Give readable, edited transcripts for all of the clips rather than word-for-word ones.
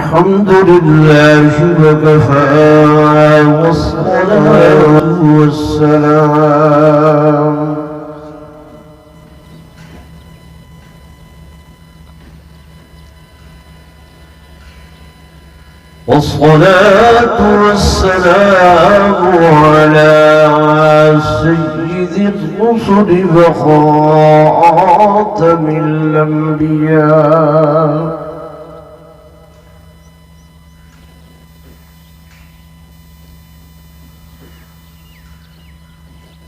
الحمد لله وكفى والصلاة والسلام على سيد الرسل وخاتم الأنبياء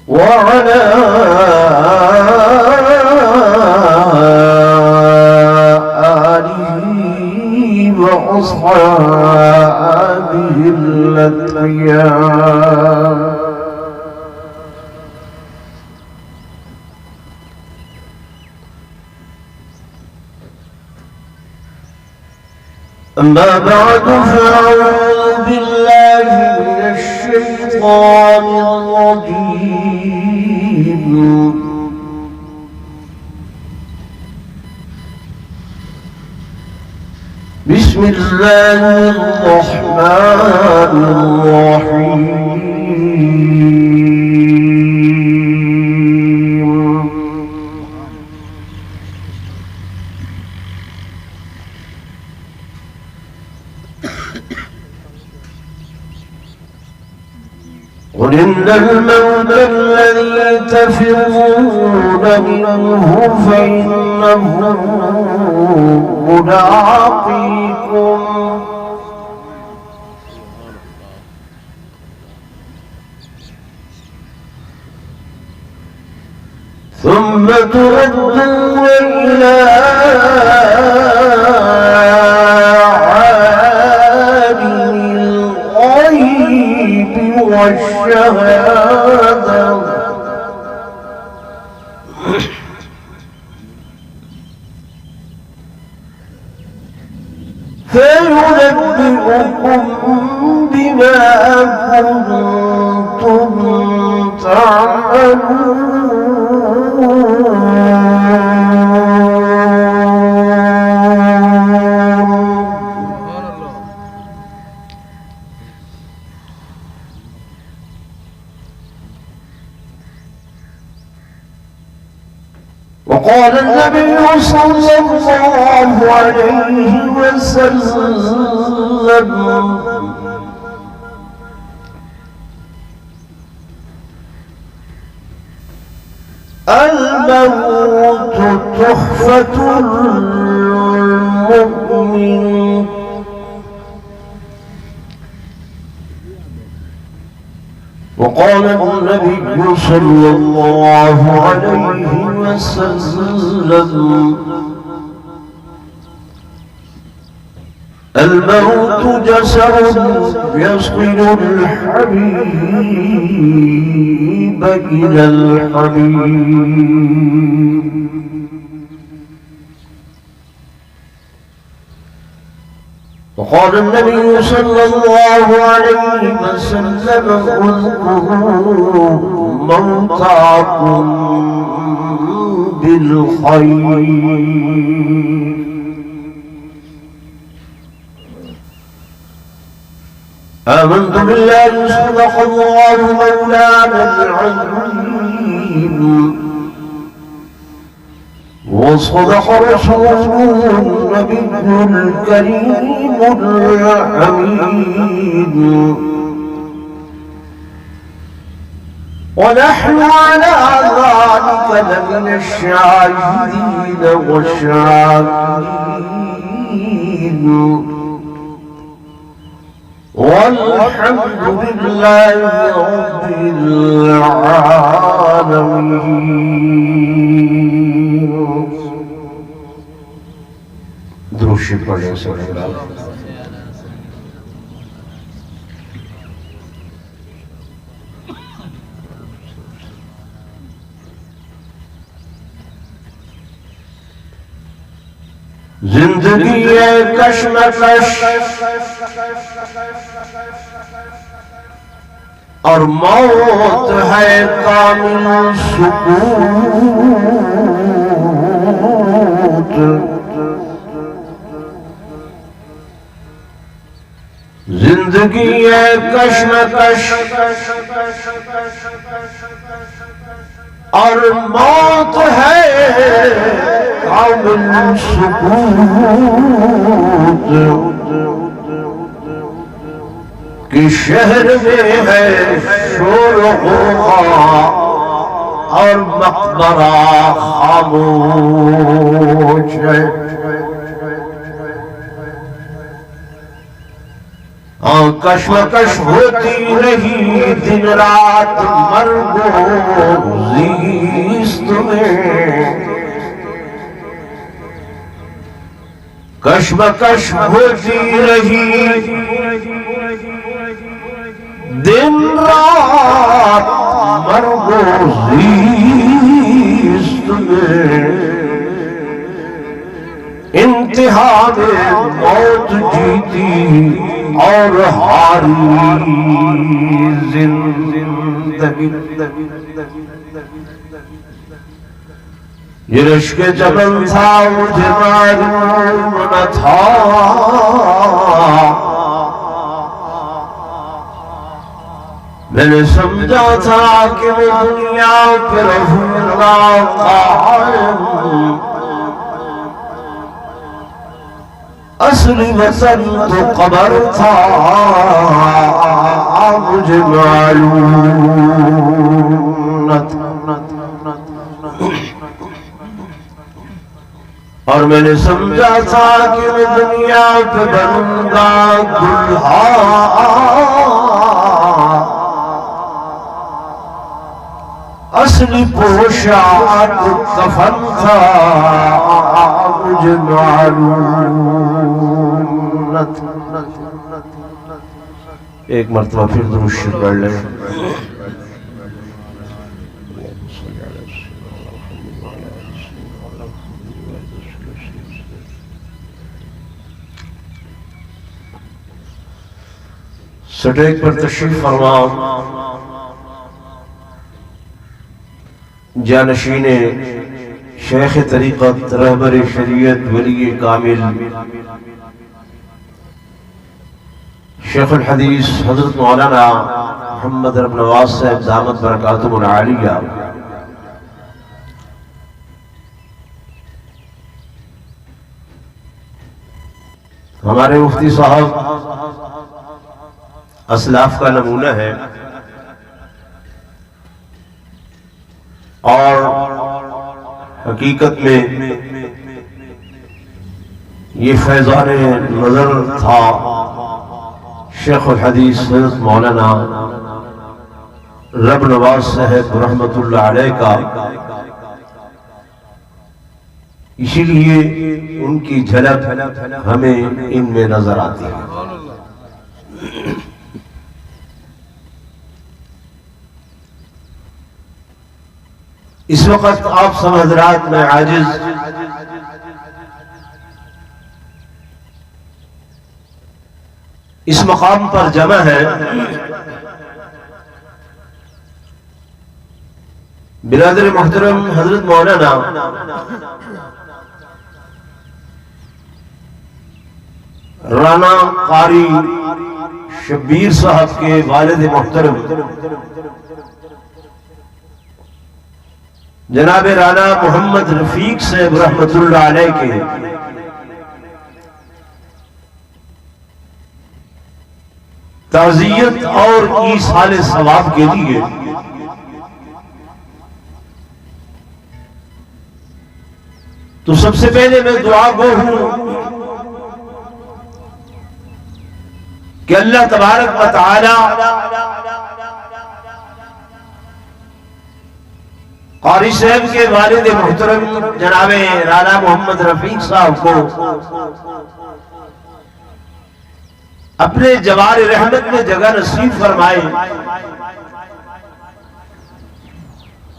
وعلى آله وأصحابه الأتقياء أما بعد فأعوذ بالله من الشيطان الرجيم بسم الله الرحمن الرحيم قل إن الموت الذي تفرون منه فإنه ملاقيكم ثم تردون إلى عالم الغيب والشهادة فينبئكم بما كنتم تعملون وقال النبي صلى الله عليه وسلم الموت تحفة المؤمن وقال النبي صلى الله عليه وسلم الموت جسر يصل الحبيب إلى الحبيب وقال النبي صلى الله عليه وسلم اذكروا موتاكم بالخير آمنت بالله صدق الله مولانا العظيم وصدق رسوله النبي الكريم الحميد ونحن على ذلك لمن الشاهدين والشاكرين والحمد لله رب العالمين. درود شریف پڑھیں صلی اللہ علیہ وسلم. زندگی کشمکش اور موت ہے کامل سکوت. زندگی ہے کشمکش اور موت ہے کامل سکوت کہ شہر میں ہے شور و غوغا اور مقبرہ خاموش ہے. کشمکش ہوتی رہی دن رات مرگ و زیست میں. کشمکش ہوتی رہی دن رات مرگ و زیست میں. انتہا میں موت جیتی اور ہاری زندگی. یہ رشک جبل تھا مجھے معلوم نہ تھا میں نے سمجھا تھا کہ میں دنیا پہ رہوں گا قائم. اصلی وطن تو قبر تھا مجھے معلوم نہ تھا. اور میں نے سمجھا تھا کہ میں دنیا پہ بنوں گا دلہا. اصلی پوشاک کفن تھا مجھے معلوم نہ تھا. ایک مرتبہ پھر درود شریف پڑھ لیں. سٹیج پر تشریف فرما جانشین شیخ طریقت رہبر شریعت ولی کامل شیخ الحدیث حضرت مولانا محمد رب نواز صاحب دامت برکاتہم العالیہ. ہمارے مفتی صاحب اسلاف کا نمونہ ہے اور حقیقت میں یہ فیضان نظر تھا شیخ الحدیث حضرت مولانا رب نواز صاحب رحمت اللہ علیہ کا. اسی لیے ان کی جھلک ہمیں ان میں نظر آتی ہے. اس وقت آپ سب حضرات میں عاجز اس مقام پر جمع ہے برادر محترم حضرت مولانا رانا قاری شبیر صاحب کے والد محترم جناب رانا محمد رفیق صاحب رحمت اللہ علیہ کے تعزیت اور ایصال ثواب کے لیے تو سب سے پہلے میں دعا گو ہوں کہ اللہ تبارک و تعالی قاری صاحب کے والد محترم جناب رانا محمد رفیق صاحب کو اپنے جوار رحمت میں جگہ نصیب فرمائے.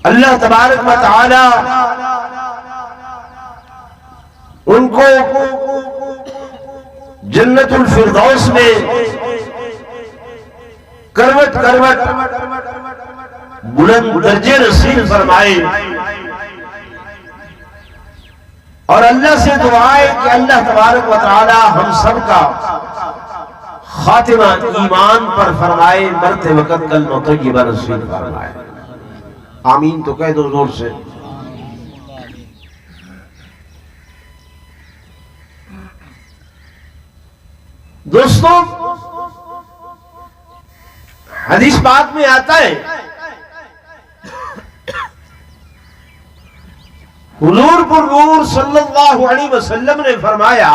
اللہ تبارک و تعالی ان کو جنت الفردوس میں کروٹ کروٹ بلند درجے نصیب فرمائے. اور اللہ سے دعا ہے کہ اللہ تبارک و تعالی ہم سب کا خاتمہ ایمان پر فرمائے، مرتے وقت کلمہ طیبہ نصیب فرمائے۔ آمین تو کہہ دو زور سے۔ دوستو، حدیث پاک میں آتا ہے حضور پر نور صلی اللہ علیہ وسلم نے فرمایا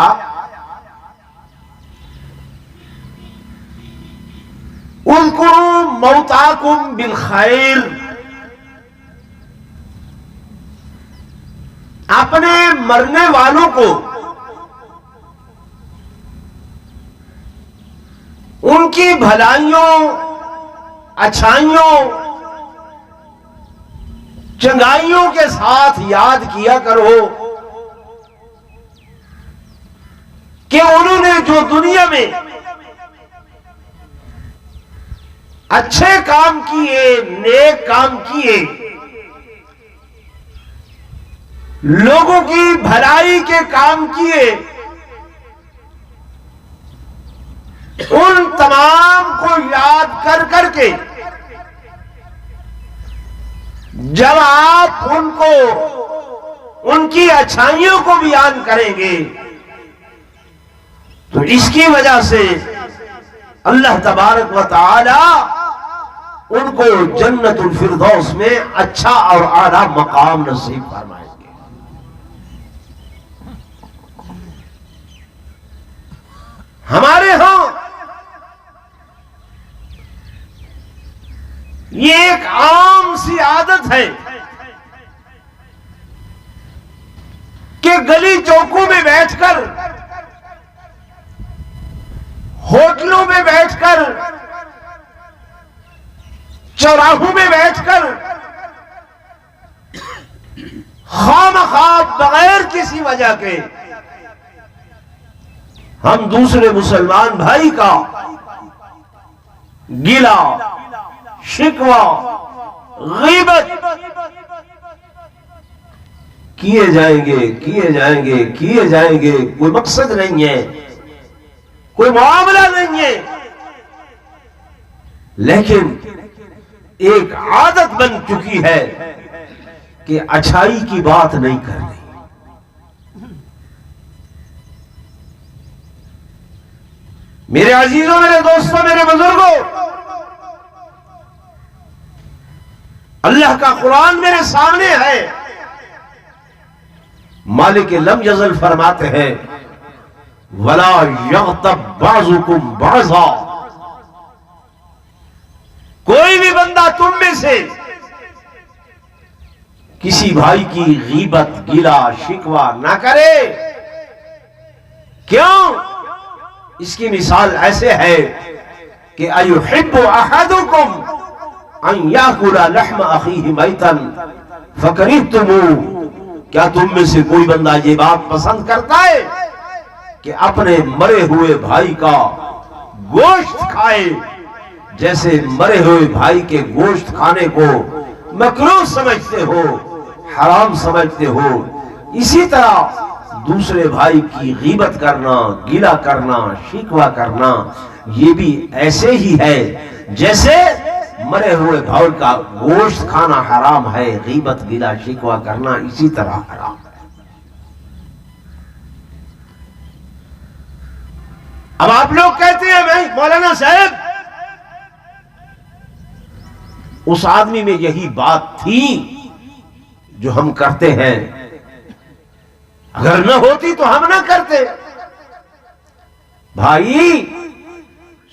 اذکروا موتاکم بالخیر، اپنے مرنے والوں کو ان کی بھلائیوں، اچھائیوں، چنگائیوں کے ساتھ یاد کیا کرو کہ انہوں نے جو دنیا میں اچھے کام کیے، نیک کام کیے، لوگوں کی بھلائی کے کام کیے، ان تمام کو یاد کر کر کے جب آپ ان کو، ان کی اچھائیوں کو بیان کریں گے تو اس کی وجہ سے اللہ تبارک و تعالی ان کو جنت الفردوس میں اچھا اور اعلیٰ مقام نصیب فرمائیں گے۔ ہمارے ہاں یہ ایک عام سی عادت ہے کہ گلی چوکوں میں بیٹھ کر، ہوٹلوں میں بیٹھ کر، چوراہوں میں بیٹھ کر خواہ بغیر کسی وجہ کے ہم دوسرے مسلمان بھائی کا گلا، شکوہ، غیبت کیے جائیں گے، کوئی مقصد نہیں ہے، کوئی معاملہ نہیں ہے، لیکن ایک عادت بن چکی ہے کہ اچھائی کی بات نہیں کرنی۔ میرے عزیزوں، میرے دوستوں، میرے بزرگوں، اللہ کا قرآن میرے سامنے ہے، مالک لم یزل فرماتے ہیں وَلَا يَغْتَبْ بَعْضُكُمْ بَعْضًا، کوئی بھی بندہ تم میں سے کسی بھائی کی غیبت، گلا، شکوہ نہ کرے۔ کیوں؟ اس کی مثال ایسے ہے کہ أَيُحِبُّ أَحَدُكُمْ أَن يَأْكُلَ لَحْمَ أَخِيهِ مَيْتًا فَكَرِهْتُمُوهُ، کیا تم میں سے کوئی بندہ یہ بات پسند کرتا ہے کہ اپنے مرے ہوئے بھائی کا گوشت کھائے، جیسے مرے ہوئے بھائی کے گوشت کھانے کو مکروہ سمجھتے ہو، حرام سمجھتے ہو، اسی طرح دوسرے بھائی کی غیبت کرنا، گلہ کرنا، شکوہ کرنا، یہ بھی ایسے ہی ہے جیسے مرے ہوئے بھائی کا گوشت کھانا حرام ہے، غیبت، گلہ، شکوہ کرنا اسی طرح حرام ہے۔ اب آپ لوگ کہتے ہیں بھائی مولانا صاحب اس آدمی میں یہی بات تھی جو ہم کرتے ہیں، اگر نہ ہوتی تو ہم نہ کرتے۔ بھائی،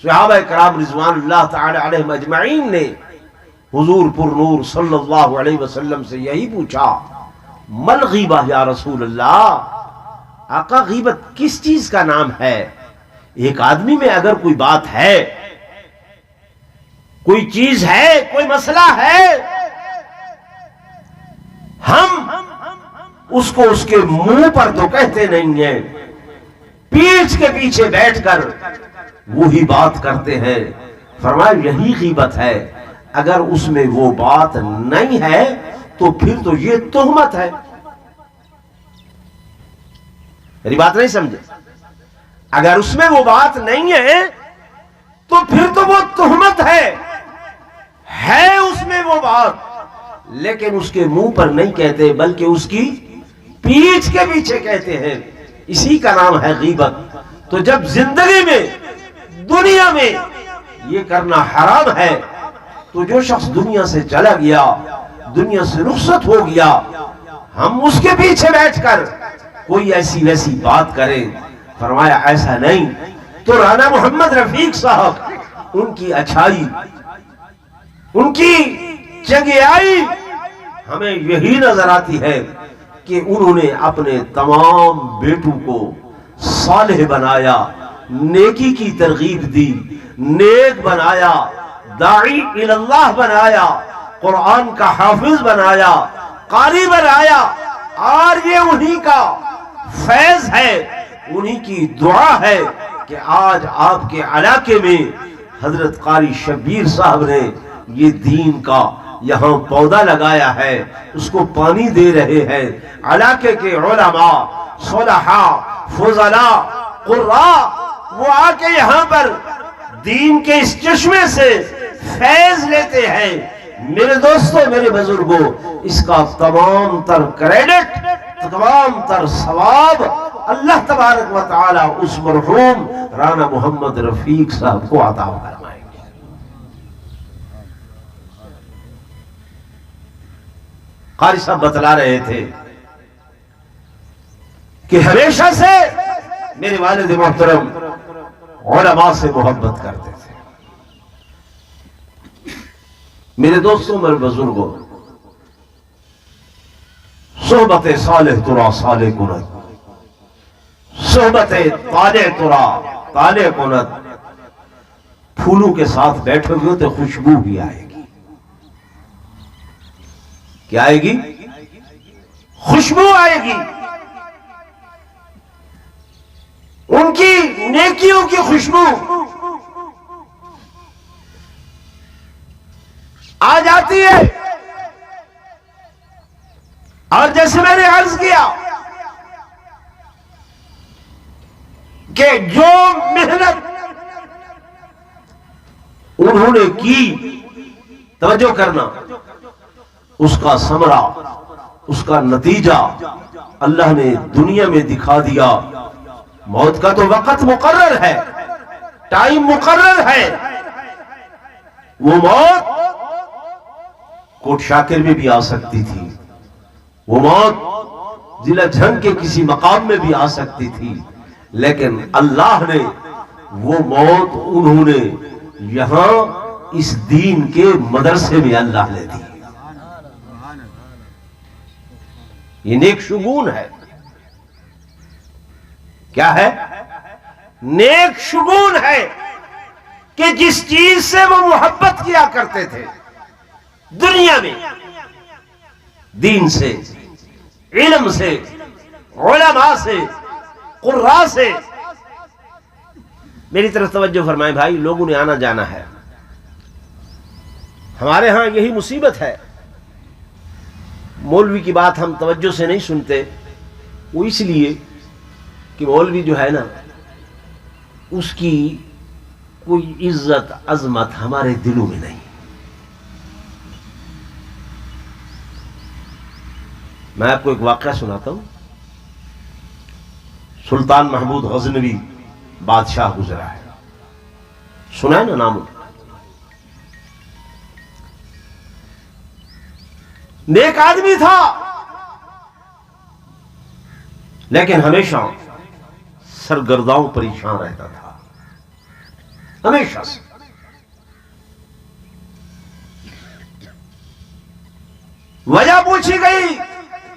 صحابہ کرام رضوان اللہ تعالی علیہم اجمعین نے حضور پر نور صلی اللہ علیہ وسلم سے یہی پوچھا، مل غیبہ یا رسول اللہ، آقا غیبت کس چیز کا نام ہے؟ ایک آدمی میں اگر کوئی بات ہے، کوئی چیز ہے، کوئی مسئلہ ہے، ہم اس کو اس کے منہ پر تو کہتے نہیں ہیں، پیٹھ کے پیچھے بیٹھ کر وہی بات کرتے ہیں۔ فرمایا یہی غیبت ہے، اگر اس میں وہ بات نہیں ہے تو پھر تو یہ تہمت ہے۔ میری بات نہیں سمجھے؟ اگر اس میں وہ بات نہیں ہے تو پھر تو وہ تہمت ہے اس میں وہ بات، لیکن اس کے منہ پر نہیں کہتے بلکہ اس کی پیٹھ کے پیچھے کہتے ہیں. اسی کا نام ہے غیبت. تو جب زندگی میں دنیا میں یہ کرنا حرام ہے تو جو شخص دنیا سے چلا گیا، دنیا سے رخصت ہو گیا، ہم اس کے پیچھے بیٹھ کر کوئی ایسی ویسی بات کریں، فرمایا ایسا نہیں. تو رانا محمد رفیق صاحب، ان کی اچھائی، ان کی چنگیائی ہمیں یہی نظر آتی ہے کہ انہوں نے اپنے تمام بیٹوں کو صالح بنایا، نیکی کی ترغیب دی، نیک بنایا، داعی اللہ بنایا، قرآن کا حافظ بنایا، قاری بنایا. اور یہ انہی کا فیض ہے، انہی کی دعا ہے کہ آج آپ کے علاقے میں حضرت قاری شبیر صاحب نے یہ دین کا یہاں پودا لگایا ہے، اس کو پانی دے رہے ہیں. علاقے کے علماء، صلحاء، فضلاء، قراء وہ آ کے یہاں پر دین کے اس چشمے سے فیض لیتے ہیں. میرے دوستوں، میرے بزرگوں، اس کا تمام تر کریڈٹ، تمام تر ثواب اللہ تبارک و تعالی اس مرحوم رانا محمد رفیق صاحب کو عطا فرمائیں گے. قاری صاحب بتلا رہے تھے کہ ہمیشہ سے میرے والد محترم علماء سے محبت کرتے تھے. میرے دوستوں، میرے بزرگوں، صحبت صالح ترا صالح کنت، صحبت طالع ترا طالع کنت. پھولوں کے ساتھ بیٹھے ہوئے تو خوشبو بھی آئے گی. کیا آئے گی؟ خوشبو آئے گی. ان کی نیکیوں کی خوشبو آ جاتی ہے. اور جیسے میں نے عرض کیا کہ جو محنت انہوں نے کی، توجہ کرنا، اس کا ثمرہ، اس کا نتیجہ اللہ نے دنیا میں دکھا دیا. موت کا تو وقت مقرر ہے، ٹائم مقرر ہے. وہ موت کوٹ شاکر میں بھی آ سکتی تھی، وہ موت ضلع جھنگ کے کسی مقام میں بھی آ سکتی تھی، لیکن اللہ نے وہ موت انہوں نے یہاں اس دین کے مدرسے میں اللہ نے دی. یہ نیک شگون ہے. کیا ہے؟ نیک شگون ہے کہ جس چیز سے وہ محبت کیا کرتے تھے دنیا میں، دین سے، علم سے، علماء سے، قراء سے. میری طرف توجہ فرمائیں بھائی، لوگوں نے آنا جانا ہے. ہمارے ہاں یہی مصیبت ہے، مولوی کی بات ہم توجہ سے نہیں سنتے. وہ اس لیے کہ مولوی جو ہے نا، اس کی کوئی عزت عظمت ہمارے دلوں میں نہیں. میں آپ کو ایک واقعہ سناتا ہوں. سلطان محمود غزنوی بادشاہ گزرا ہے، سنا ہے نا نام؟ نیک آدمی تھا، لیکن ہمیشہ سرگرداؤں پریشان رہتا تھا، ہمیشہ سے. وجہ پوچھی گئی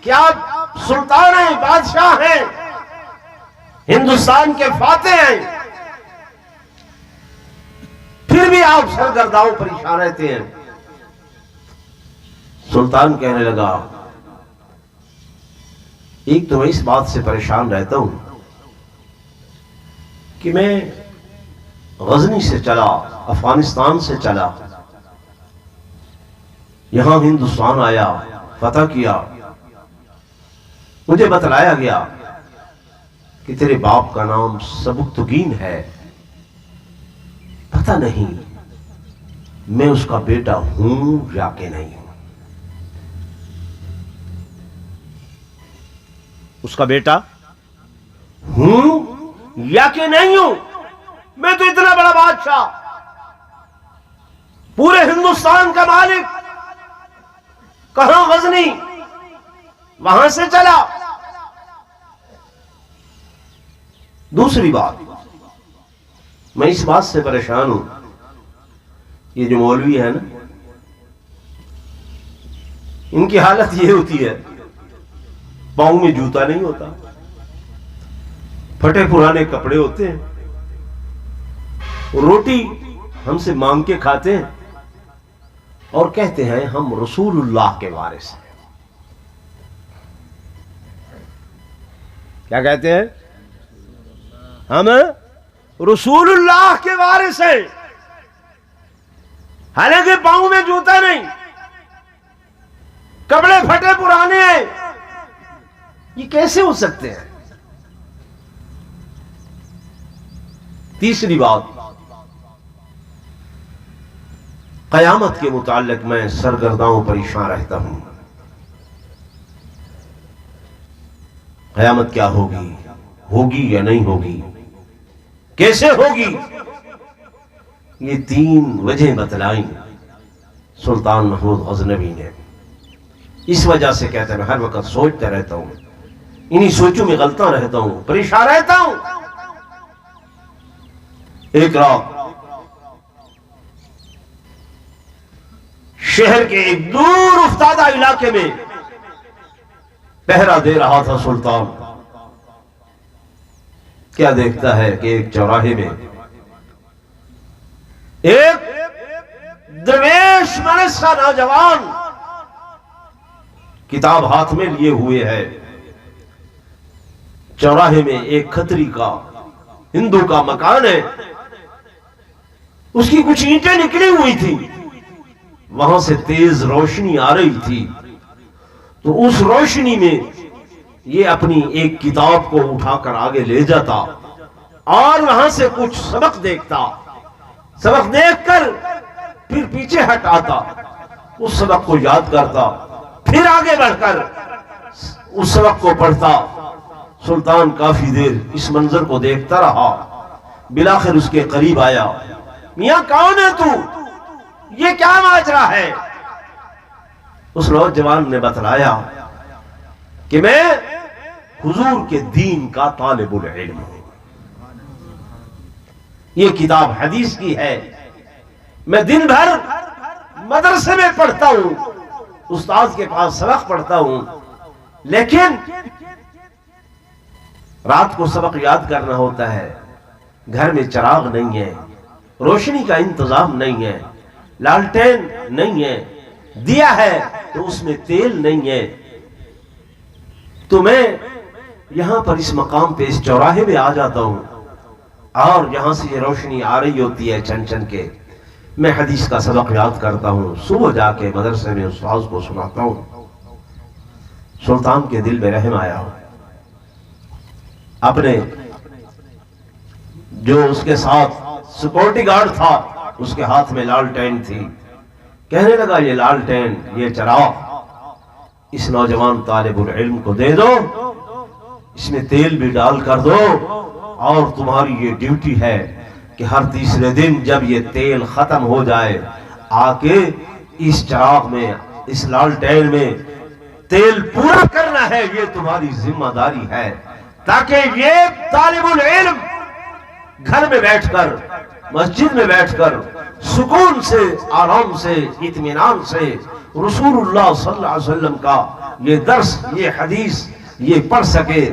کہ آپ سلطان ہیں، بادشاہ ہیں، ہندوستان کے فاتح ہیں، پھر بھی آپ سرگرداؤں پریشان رہتے ہیں. سلطان کہنے لگا، ایک تو میں اس بات سے پریشان رہتا ہوں کہ میں غزنی سے چلا، افغانستان سے چلا، یہاں ہندوستان آیا، فتح کیا، مجھے بتلایا گیا کہ تیرے باپ کا نام سبکتگین ہے. پتہ پتہ نہیں میں اس کا بیٹا ہوں یا کہ نہیں ہوں. اس کا بیٹا ہوں یا کہ نہیں ہوں. میں تو اتنا بڑا بادشاہ، پورے ہندوستان کا مالک، کہاں غزنی، وہاں سے چلا. دوسری بات، میں اس بات سے پریشان ہوں، یہ جو مولوی ہے نا، ان کی حالت یہ ہوتی ہے، پاؤں میں جوتا نہیں ہوتا، پھٹے پرانے کپڑے ہوتے ہیں، روٹی ہم سے مانگ کے کھاتے ہیں اور کہتے ہیں ہم رسول اللہ کے وارث ہیں. کیا کہتے ہیں؟ ہم رسول اللہ کے وارث ہیں، حالانکہ پاؤں میں جوتا نہیں، کپڑے پھٹے پرانے ہیں. یہ کیسے ہو سکتے ہیں؟ تیسری بات، قیامت کے متعلق میں سرگرداں پریشان رہتا ہوں. قیامت کیا ہوگی؟ ہوگی یا نہیں ہوگی؟ کیسے ہوگی؟ یہ 3 وجہ بتلائیں سلطان محمود غزنوی نے. اس وجہ سے کہتا ہے میں ہر وقت سوچتا رہتا ہوں، انہی سوچوں میں غلطاں رہتا ہوں، پریشان رہتا ہوں. ایک رات شہر کے ایک دور افتادہ علاقے میں پہرا دے رہا تھا سلطان. کیا دیکھتا ہے کہ ایک چوراہے میں ایک درویش منس کا نوجوان کتاب ہاتھ میں لیے ہوئے ہے. چوراہے میں ایک کھتری کا، ہندو کا مکان ہے، اس کی کچھ اینٹیں نکلی ہوئی تھی، وہاں سے تیز روشنی آ رہی تھی. تو اس روشنی میں یہ اپنی ایک کتاب کو اٹھا کر آگے لے جاتا اور وہاں سے کچھ سبق دیکھتا. سبق دیکھ کر پھر پیچھے ہٹ آتا، اس سبق کو یاد کرتا، پھر آگے بڑھ کر اس سبق کو پڑھتا. سلطان کافی دیر اس منظر کو دیکھتا رہا، بلاخر اس کے قریب آیا. میاں کون ہے تو؟ یہ کیا ماجرا ہے؟ اس نوجوان نے بتلایا کہ میں حضور کے دین کا طالب العلم ہوں، یہ کتاب حدیث کی ہے، میں دن بھر مدرسے میں پڑھتا ہوں، استاد کے پاس سبق پڑھتا ہوں، لیکن رات کو سبق یاد کرنا ہوتا ہے، گھر میں چراغ نہیں ہے، روشنی کا انتظام نہیں ہے، لالٹین نہیں ہے، دیا ہے تو اس میں تیل نہیں ہے. تو میں یہاں پر اس مقام پہ اس چوراہے میں آ جاتا ہوں اور یہاں سے یہ روشنی آ رہی ہوتی ہے چن چن کے، میں حدیث کا سبق یاد کرتا ہوں، صبح جا کے مدرسے میں استاد کو سناتا ہوں. سلطان کے دل میں رحم آیا، اپنے جو اس کے ساتھ سیکورٹی گارڈ تھا اس کے ہاتھ میں لالٹین تھی، کہنے لگا یہ لالٹین، یہ چراغ اس نوجوان طالب العلم کو دے دو، اس میں تیل بھی ڈال کر دو، اور تمہاری یہ ڈیوٹی ہے کہ ہر تیسرے دن جب یہ تیل ختم ہو جائے آ کے اس چراغ میں، اس لالٹین میں تیل پورا کرنا ہے. یہ تمہاری ذمہ داری ہے، تاکہ یہ طالب العلم گھر میں بیٹھ کر، مسجد میں بیٹھ کر سکون سے، آرام سے، اطمینان سے رسول اللہ صلی اللہ علیہ وسلم کا یہ درس، یہ حدیث یہ پڑھ سکے،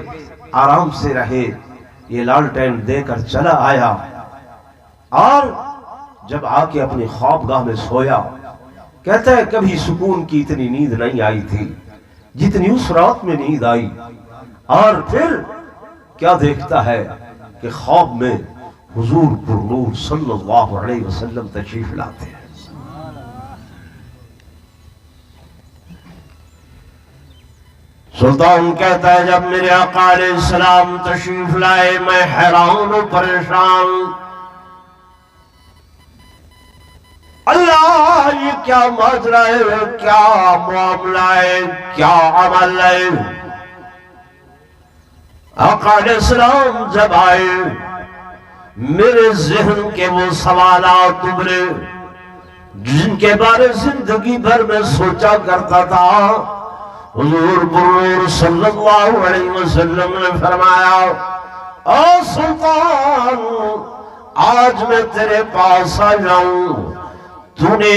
آرام سے رہے. یہ لالٹین دے کر چلا آیا اور جب آ کے اپنی خوابگاہ میں سویا، کہتا ہے کبھی سکون کی اتنی نیند نہیں آئی تھی جتنی اس رات میں نیند آئی. اور پھر کیا دیکھتا ہے کہ خواب میں حضور پر نور صلی اللہ علیہ وسلم تشریف لاتے ہیں. سلطان کہتا ہے جب میرے آقا علیہ السلام تشریف لائے میں حیران و پریشان. کیا ماجرا ہے، کیا معاملہ ہے، کیا عمل ہے؟ آقا علیہ السلام جب آئے، میرے ذہن کے وہ سوالات ابھرے جن کے بارے زندگی بھر میں سوچا کرتا تھا۔ حضور برور صلی اللہ علیہ وسلم نے فرمایا، اے سلطان، آج میں تیرے پاس آ جاؤں، تو نے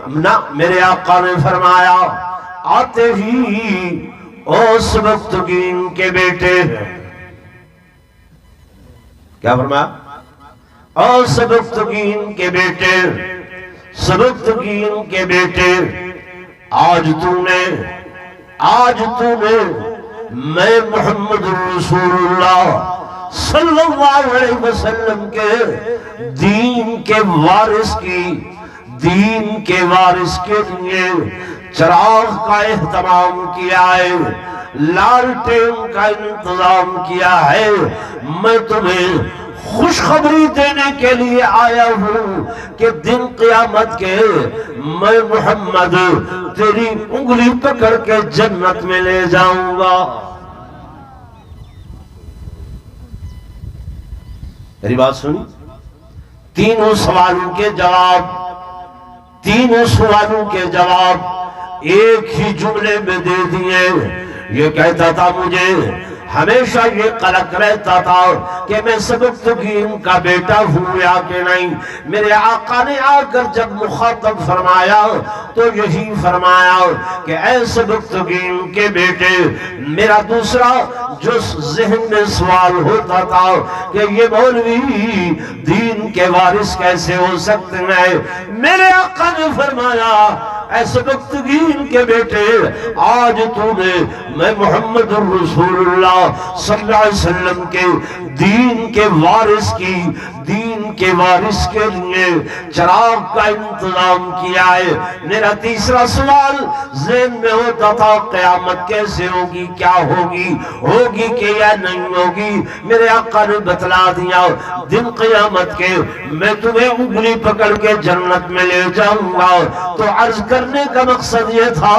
نہ؟ میرے آقا نے فرمایا، آتے ہی او سبکتگین کے بیٹے، کیا فرمایا؟ او سبکتگین کے بیٹے، سبکتگین کے بیٹے، آج تو نے میں محمد رسول اللہ صلی اللہ علیہ وسلم کے دین کے وارث کے لیے چراغ کا اہتمام کیا ہے، لالٹین کا انتظام کیا ہے۔ میں تمہیں خوشخبری دینے کے لیے آیا ہوں کہ دن قیامت کے میں محمد تیری انگلی پکڑ کے جنت میں لے جاؤں گا۔ میری بات سنی؟ تینوں سوالوں کے جواب ایک ہی جملے میں دے دیے۔ یہ کہتا تھا، مجھے ہمیشہ یہ قلق رہتا تھا کہ میں سبکتگین کا بیٹا ہوں یا کہ نہیں۔ میرے آقا نے آ کر جب مخاطب فرمایا تو یہی فرمایا کہ اے سبکتگین کے بیٹے، میرا دوسرا جو ذہن میں سوال ہوتا تھا کہ یہ مولوی دین کے وارث کیسے ہو سکتے ہیں، میرے آقا نے فرمایا، اے سبکتگین کے بیٹے، آج تو نے میں محمد رسول اللہ صلی اللہ علیہ وسلم کے دین کے وارث کے لیے چراغ کا انتظام کیا ہے۔ میرا تیسرا سوال ذہن میں ہوتا تھا، قیامت کیسے ہوگی، کیا ہوگی کہ یا نہیں ہوگی۔ میرے آقا نے بتلا دیا، دن قیامت کے میں تمہیں انگلی پکڑ کے جنت میں لے جاؤں گا۔ تو عرض کرنے کا مقصد یہ تھا،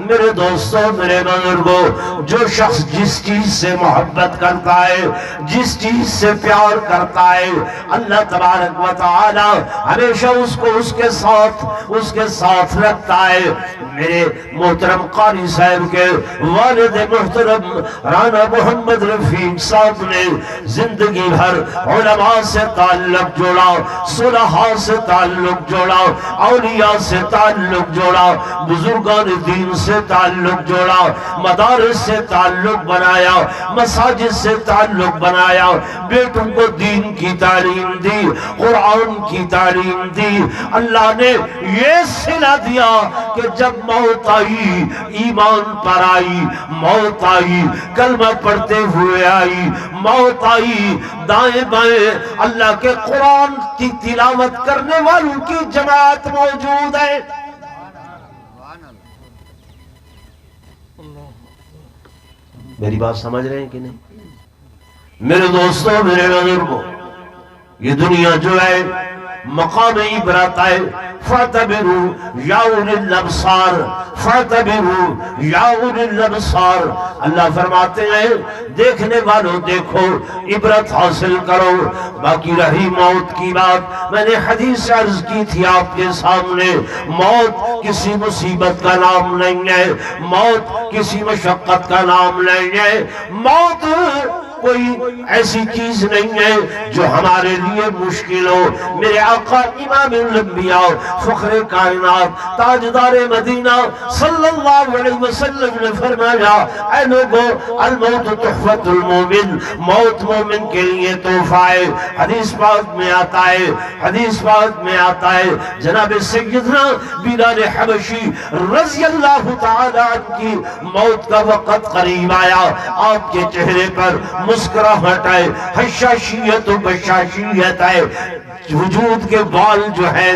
میرے دوستوں، میرے بزرگوں، جو شخص جس چیز سے محبت کرتا ہے، جس چیز سے پیار کرتا ہے، اللہ تبارک و تعالی ہمیشہ اس کو اس کے ساتھ رکھتا ہے۔ میرے محترم قاری صاحب کے والد محترم رانا محمد رفیق صاحب نے زندگی بھر علماء سے تعلق جوڑا، صلحاء سے تعلق جوڑا، اولیاء سے تعلق جوڑا، بزرگان دین سے تعلق جوڑا، مدارس سے تعلق بنایا، مساجد سے تعلق بنایا، بیٹوں کو دین کی تعلیم دی، قرآن کی تعلیم دی۔ اللہ نے یہ صلہ دیا کہ جب موت آئی، ایمان پر آئی، موت آئی، کلمہ پڑھتے ہوئے آئی، موت آئی، دائیں بائیں اللہ کے قرآن کی تلاوت کرنے والوں کی جماعت موجود ہے۔ میری بات سمجھ رہے ہیں کہ نہیں؟ میرے دوستوں، میرے بزرگوں، یہ دنیا جو ہے مقام عبرت ہے۔ فَاعْتَبِرُوا يَا أُولِي الْأَبْصَارِ، فَاعْتَبِرُوا يَا أُولِي الْأَبْصَارِ۔ اللہ فرماتے ہیں، دیکھنے والوں دیکھو، عبرت حاصل کرو۔ باقی رہی موت کی بات، میں نے حدیث عرض کی تھی آپ کے سامنے، موت کسی مصیبت کا نام نہیں ہے، موت کسی مشقت کا نام نہیں ہے، موت کوئی ایسی چیز نہیں ہے جو ہمارے لیے مشکل ہو۔ میرے آقا امام الانبیاء، فخر کائنات، تاجدار مدینہ صلی اللہ علیہ وسلم نے فرمایا، اے لوگو، الموت تحفۃ المومن، موت مومن کے لیے تحفہ ہے۔ حدیث پاک میں آتا ہے جناب سیدنا بلال حبشی رضی اللہ تعالیٰ عنہ کی موت کا وقت قریب آیا، آپ کے چہرے پر مسکراہٹ ہے، حشاشیت و بشاشیت ہے، وجود کے بال جو ہے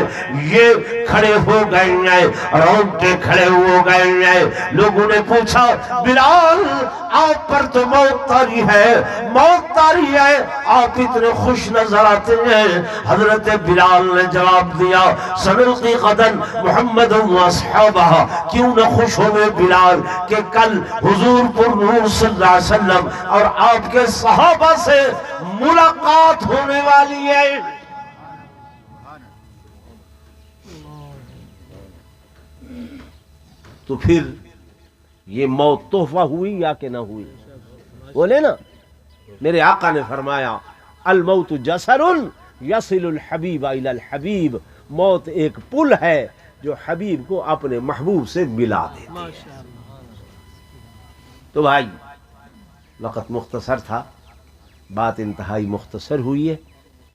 یہ کھڑے ہو گئے ہیں، رونگٹے کھڑے ہو گئے ہیں۔ لوگوں نے پوچھا بلال آپ پر تو موت طاری ہے، موت طاری ہے، آپ اتنے خوش نظر آتے ہیں۔ حضرت بلال نے جواب دیا سنلقی غدا محمد و اصحابہ، کیوں نہ خوش ہوئے بلال کہ کل حضور پر نور صلی اللہ علیہ وسلم اور آپ کے صحابہ سے ملاقات ہونے والی ہے۔ تو پھر یہ موت تحفہ ہوئی یا کہ نہ ہوئی؟ بولے نا، میرے آقا نے فرمایا الموت جسر یصل الحبیب الی الحبیب، موت ایک پل ہے جو حبیب کو اپنے محبوب سے ملا دیتی ہے۔ تو بھائی وقت مختصر تھا، بات انتہائی مختصر ہوئی ہے۔